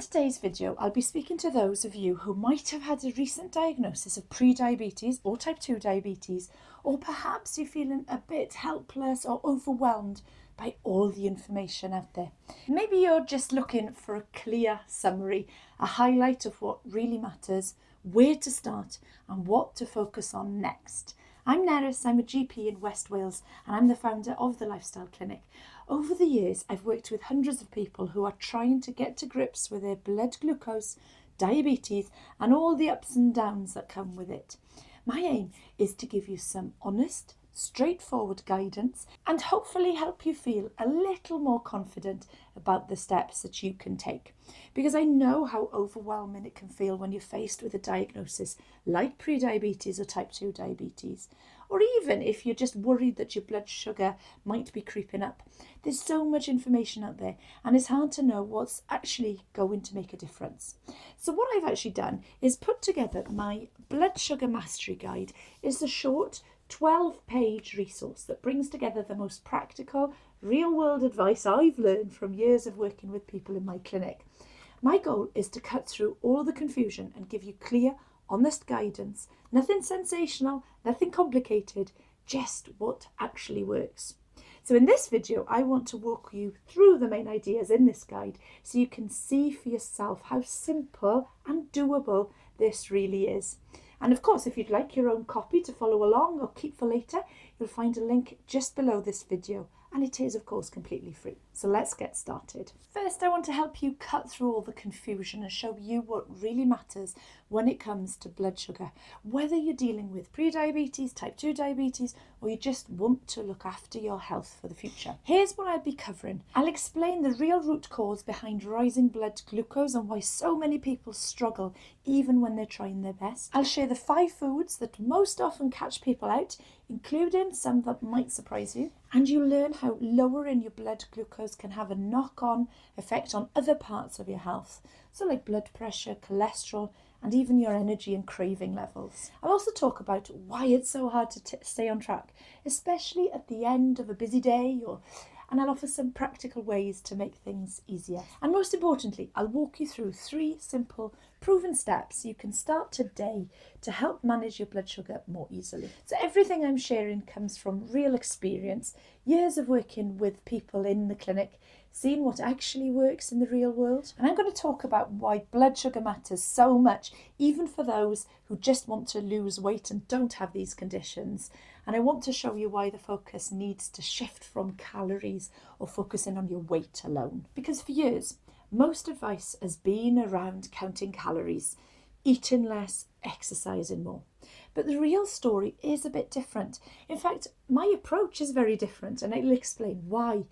today's video, I'll be speaking to those of you who might have had a recent diagnosis of prediabetes or type 2 diabetes, or perhaps you're feeling a bit helpless or overwhelmed by all the information out there. Maybe you're just looking for a clear summary, a highlight of what really matters, where to start and what to focus on next. I'm Nerys, I'm a GP in West Wales and I'm the founder of the Lifestyle Clinic. Over the years, I've worked with hundreds of people who are trying to get to grips with their blood glucose, diabetes and all the ups and downs that come with it. My aim is to give you some honest, straightforward guidance and hopefully help you feel a little more confident about the steps that you can take. Because I know how overwhelming it can feel when you're faced with a diagnosis like prediabetes or type 2 diabetes, or even if you're just worried that your blood sugar might be creeping up. There's so much information out there and it's hard to know what's actually going to make a difference. So what I've actually done is put together my Blood Sugar Mastery Guide. It's a short 12-page resource that brings together the most practical, real-world advice I've learned from years of working with people in my clinic. My goal is to cut through all the confusion and give you clear, honest guidance. Nothing sensational, nothing complicated, just what actually works. So in this video, I want to walk you through the main ideas in this guide so you can see for yourself how simple and doable this really is. And of course, if you'd like your own copy to follow along or keep for later, you'll find a link just below this video. And it is, of course, completely free. So let's get started. First, I want to help you cut through all the confusion and show you what really matters when it comes to blood sugar. Whether you're dealing with prediabetes, type 2 diabetes, or you just want to look after your health for the future. Here's what I'll be covering. I'll explain the real root cause behind rising blood glucose and why so many people struggle even when they're trying their best. I'll share the 5 foods that most often catch people out, including some that might surprise you. And you learn how lowering your blood glucose can have a knock-on effect on other parts of your health. So like blood pressure, cholesterol, and even your energy and craving levels. I'll also talk about why it's so hard to stay on track, especially at the end of a busy day, and I'll offer some practical ways to make things easier. And most importantly, I'll walk you through 3 simple, proven steps you can start today to help manage your blood sugar more easily. So everything I'm sharing comes from real experience, years of working with people in the clinic, seeing what actually works in the real world. And I'm going to talk about why blood sugar matters so much, even for those who just want to lose weight and don't have these conditions. And I want to show you why the focus needs to shift from calories or focusing on your weight alone. Because for years, most advice has been around counting calories, eating less, exercising more. But the real story is a bit different. In fact, my approach is very different and I'll explain why.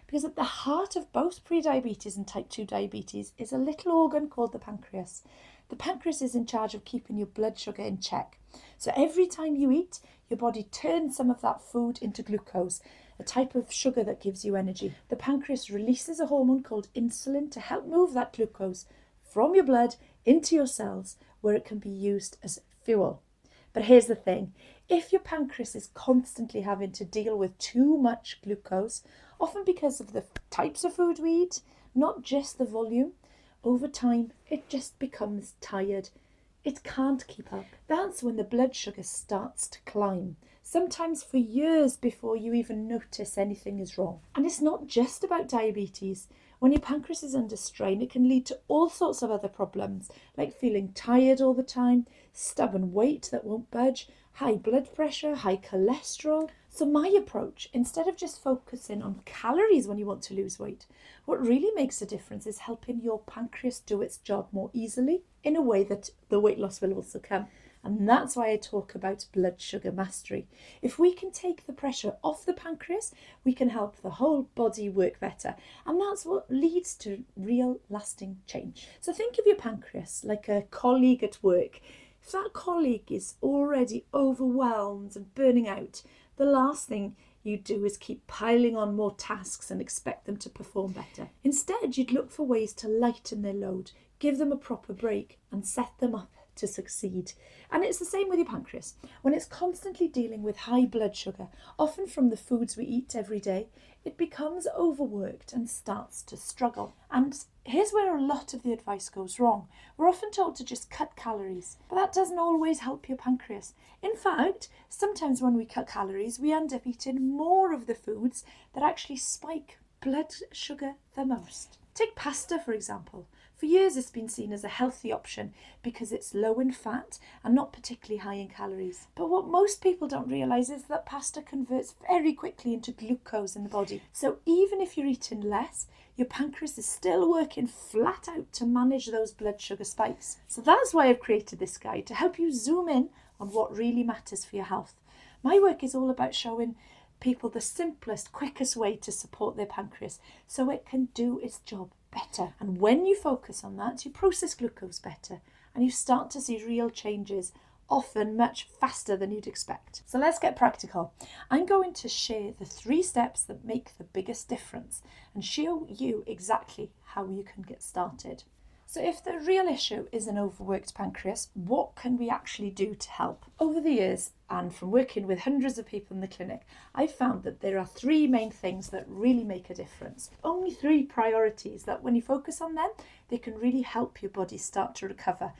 Because at the heart of both prediabetes and type 2 diabetes is a little organ called the pancreas. The pancreas is in charge of keeping your blood sugar in check. So every time you eat, your body turns some of that food into glucose, a type of sugar that gives you energy. The pancreas releases a hormone called insulin to help move that glucose from your blood into your cells where it can be used as fuel. But here's the thing, if your pancreas is constantly having to deal with too much glucose, often because of the types of food we eat, not just the volume, over time it just becomes tired. It can't keep up. That's when the blood sugar starts to climb, sometimes for years before you even notice anything is wrong. And it's not just about diabetes. When your pancreas is under strain, it can lead to all sorts of other problems, like feeling tired all the time, stubborn weight that won't budge, high blood pressure, high cholesterol. So my approach, instead of just focusing on calories when you want to lose weight, what really makes a difference is helping your pancreas do its job more easily in a way that the weight loss will also come. And that's why I talk about blood sugar mastery. If we can take the pressure off the pancreas, we can help the whole body work better. And that's what leads to real lasting change. So think of your pancreas like a colleague at work. If that colleague is already overwhelmed and burning out, the last thing you do is keep piling on more tasks and expect them to perform better. Instead, you'd look for ways to lighten their load, give them a proper break and set them up to succeed. And it's the same with your pancreas. When it's constantly dealing with high blood sugar, often from the foods we eat every day, it becomes overworked and starts to struggle. And here's where a lot of the advice goes wrong. We're often told to just cut calories, but that doesn't always help your pancreas. In fact, sometimes when we cut calories, we end up eating more of the foods that actually spike blood sugar the most. Take pasta, for example. For years, it's been seen as a healthy option because it's low in fat and not particularly high in calories. But what most people don't realise is that pasta converts very quickly into glucose in the body. So even if you're eating less, your pancreas is still working flat out to manage those blood sugar spikes. So that's why I've created this guide, to help you zoom in on what really matters for your health. My work is all about showing people the simplest, quickest way to support their pancreas so it can do its job better. And when you focus on that, you process glucose better and you start to see real changes, often much faster than you'd expect. So let's get practical. I'm going to share the 3 steps that make the biggest difference and show you exactly how you can get started. So if the real issue is an overworked pancreas, what can we actually do to help? Over the years, and from working with hundreds of people in the clinic, I've found that there are 3 main things that really make a difference. Only 3 priorities that when you focus on them, they can really help your body start to recover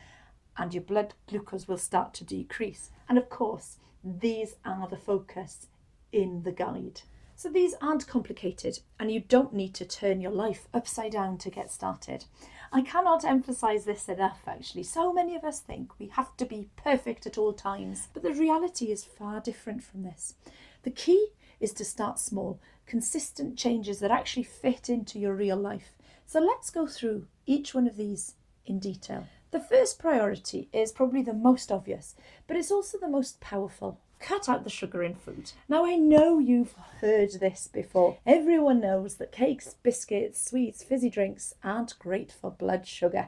and your blood glucose will start to decrease. And of course, these are the focus in the guide. So these aren't complicated and you don't need to turn your life upside down to get started. I cannot emphasize this enough actually. So many of us think we have to be perfect at all times, but the reality is far different from this. The key is to start small, consistent changes that actually fit into your real life. So let's go through each one of these in detail. The first priority is probably the most obvious, but it's also the most powerful. Cut out the sugar in food. Now I know you've heard this before. Everyone knows that cakes, biscuits, sweets, fizzy drinks aren't great for blood sugar.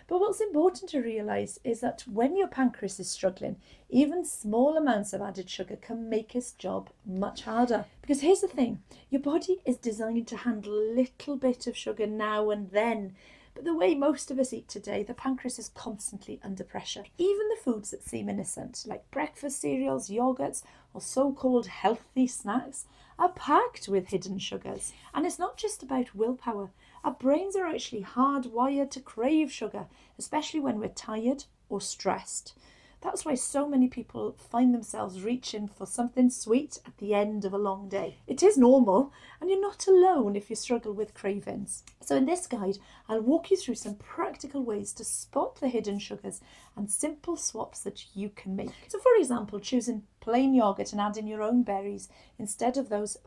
But what's important to realise is that when your pancreas is struggling, even small amounts of added sugar can make its job much harder. Because here's the thing, your body is designed to handle a little bit of sugar now and then. But the way most of us eat today, the pancreas is constantly under pressure. Even the foods that seem innocent, like breakfast cereals, yogurts, or so-called healthy snacks, are packed with hidden sugars. And it's not just about willpower. Our brains are actually hardwired to crave sugar, especially when we're tired or stressed. That's why so many people find themselves reaching for something sweet at the end of a long day. It is normal, and you're not alone if you struggle with cravings. So in this guide, I'll walk you through some practical ways to spot the hidden sugars and simple swaps that you can make. So for example, choosing plain yogurt and adding your own berries instead of those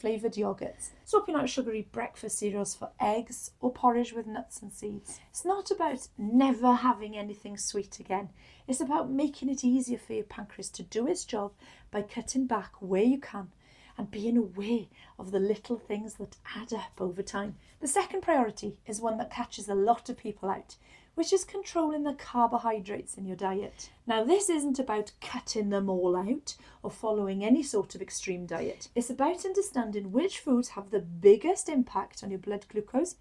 flavoured yogurts. Swapping out sugary breakfast cereals for eggs or porridge with nuts and seeds. It's not about never having anything sweet again. It's about making it easier for your pancreas to do its job by cutting back where you can and being aware of the little things that add up over time. The second priority is one that catches a lot of people out, which is controlling the carbohydrates in your diet. Now, this isn't about cutting them all out or following any sort of extreme diet. It's about understanding which foods have the biggest impact on your blood glucose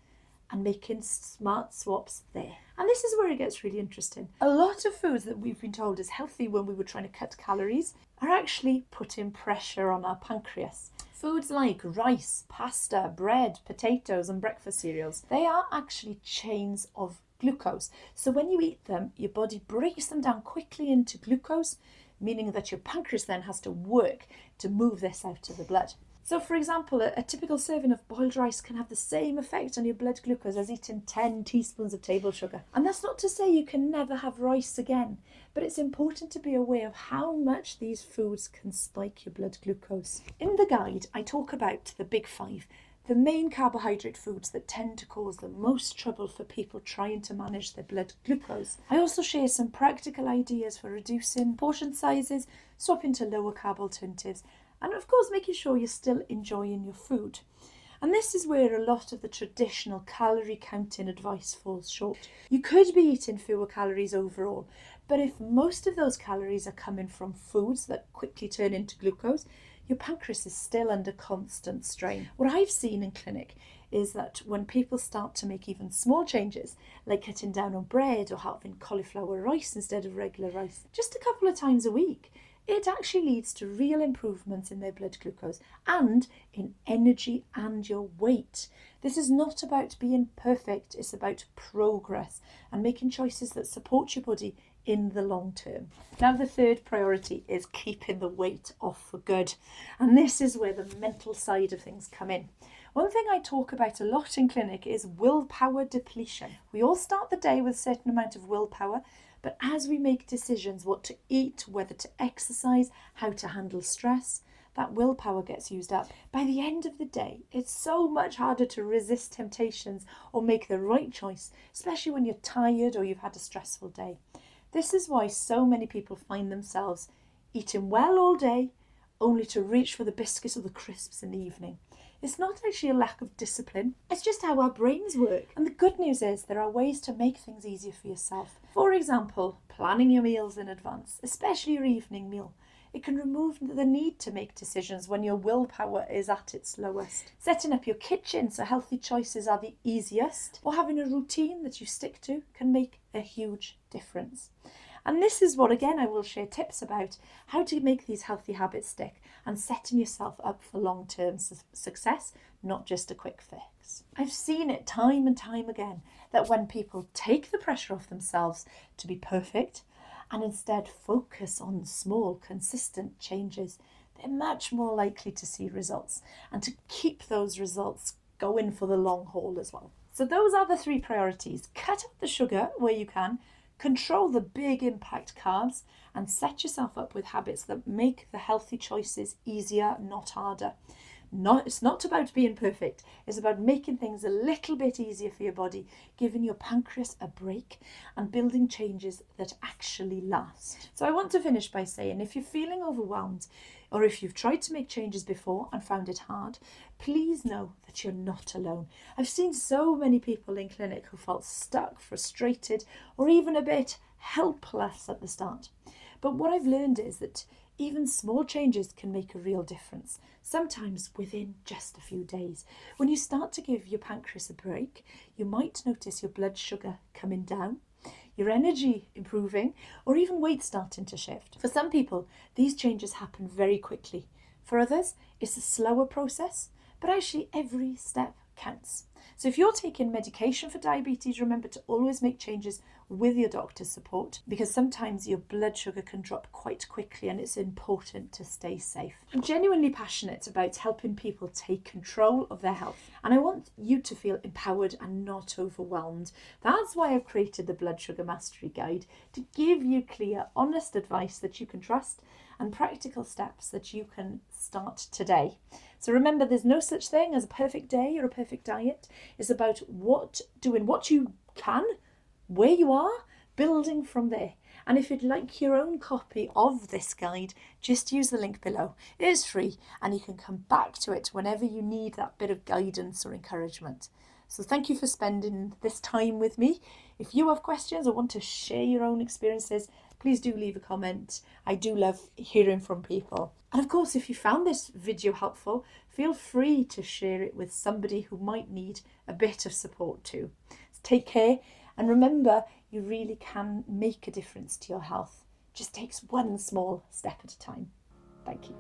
and making smart swaps there. And this is where it gets really interesting. A lot of foods that we've been told is healthy when we were trying to cut calories are actually putting pressure on our pancreas. Foods like rice, pasta, bread, potatoes and breakfast cereals, they are actually chains of glucose. So when you eat them, your body breaks them down quickly into glucose, meaning that your pancreas then has to work to move this out of the blood. So for example, a typical serving of boiled rice can have the same effect on your blood glucose as eating 10 teaspoons of table sugar. And that's not to say you can never have rice again, but it's important to be aware of how much these foods can spike your blood glucose. In the guide, I talk about the big 5, the main carbohydrate foods that tend to cause the most trouble for people trying to manage their blood glucose. I also share some practical ideas for reducing portion sizes, swapping to lower carb alternatives, and of course making sure you're still enjoying your food. And this is where a lot of the traditional calorie counting advice falls short. You could be eating fewer calories overall, but if most of those calories are coming from foods that quickly turn into glucose, your pancreas is still under constant strain. What I've seen in clinic is that when people start to make even small changes, like cutting down on bread or having cauliflower rice instead of regular rice, just a couple of times a week, it actually leads to real improvements in their blood glucose and in energy and your weight. This is not about being perfect, it's about progress and making choices that support your body in the long term. Now, the third priority is keeping the weight off for good. And this is where the mental side of things come in. One thing I talk about a lot in clinic is willpower depletion. We all start the day with a certain amount of willpower, but as we make decisions what to eat, whether to exercise, how to handle stress, that willpower gets used up. By the end of the day, it's so much harder to resist temptations or make the right choice, especially when you're tired or you've had a stressful day. This is why so many people find themselves eating well all day, only to reach for the biscuits or the crisps in the evening. It's not actually a lack of discipline, it's just how our brains work. And the good news is there are ways to make things easier for yourself. For example, planning your meals in advance, especially your evening meal. It can remove the need to make decisions when your willpower is at its lowest. Setting up your kitchen so healthy choices are the easiest, or having a routine that you stick to can make a huge difference. And this is what, again, I will share tips about how to make these healthy habits stick and setting yourself up for long-term success, not just a quick fix. I've seen it time and time again that when people take the pressure off themselves to be perfect and instead focus on small, consistent changes, they're much more likely to see results and to keep those results going for the long haul as well. So those are the three priorities. Cut out the sugar where you can, control the big impact carbs, and set yourself up with habits that make the healthy choices easier, not harder. It's not about being perfect, it's about making things a little bit easier for your body, giving your pancreas a break and building changes that actually last. So I want to finish by saying, if you're feeling overwhelmed or if you've tried to make changes before and found it hard, please know that you're not alone. I've seen so many people in clinic who felt stuck, frustrated, or even a bit helpless at the start. But what I've learned is that even small changes can make a real difference, sometimes within just a few days. When you start to give your pancreas a break, you might notice your blood sugar coming down, your energy improving, or even weight starting to shift. For some people, these changes happen very quickly. For others, it's a slower process, but actually every step counts. So if you're taking medication for diabetes, remember to always make changes with your doctor's support, because sometimes your blood sugar can drop quite quickly and it's important to stay safe. I'm genuinely passionate about helping people take control of their health, and I want you to feel empowered and not overwhelmed. That's why I've created the Blood Sugar Mastery Guide, to give you clear, honest advice that you can trust and practical steps that you can start today. So remember, there's no such thing as a perfect day or a perfect diet. It's about doing what you can, where you are, building from there. And if you'd like your own copy of this guide, just use the link below. It is free and you can come back to it whenever you need that bit of guidance or encouragement. So thank you for spending this time with me. If you have questions or want to share your own experiences, please do leave a comment. I do love hearing from people. And of course, if you found this video helpful, feel free to share it with somebody who might need a bit of support too. So take care, and remember, you really can make a difference to your health. It just takes one small step at a time. Thank you.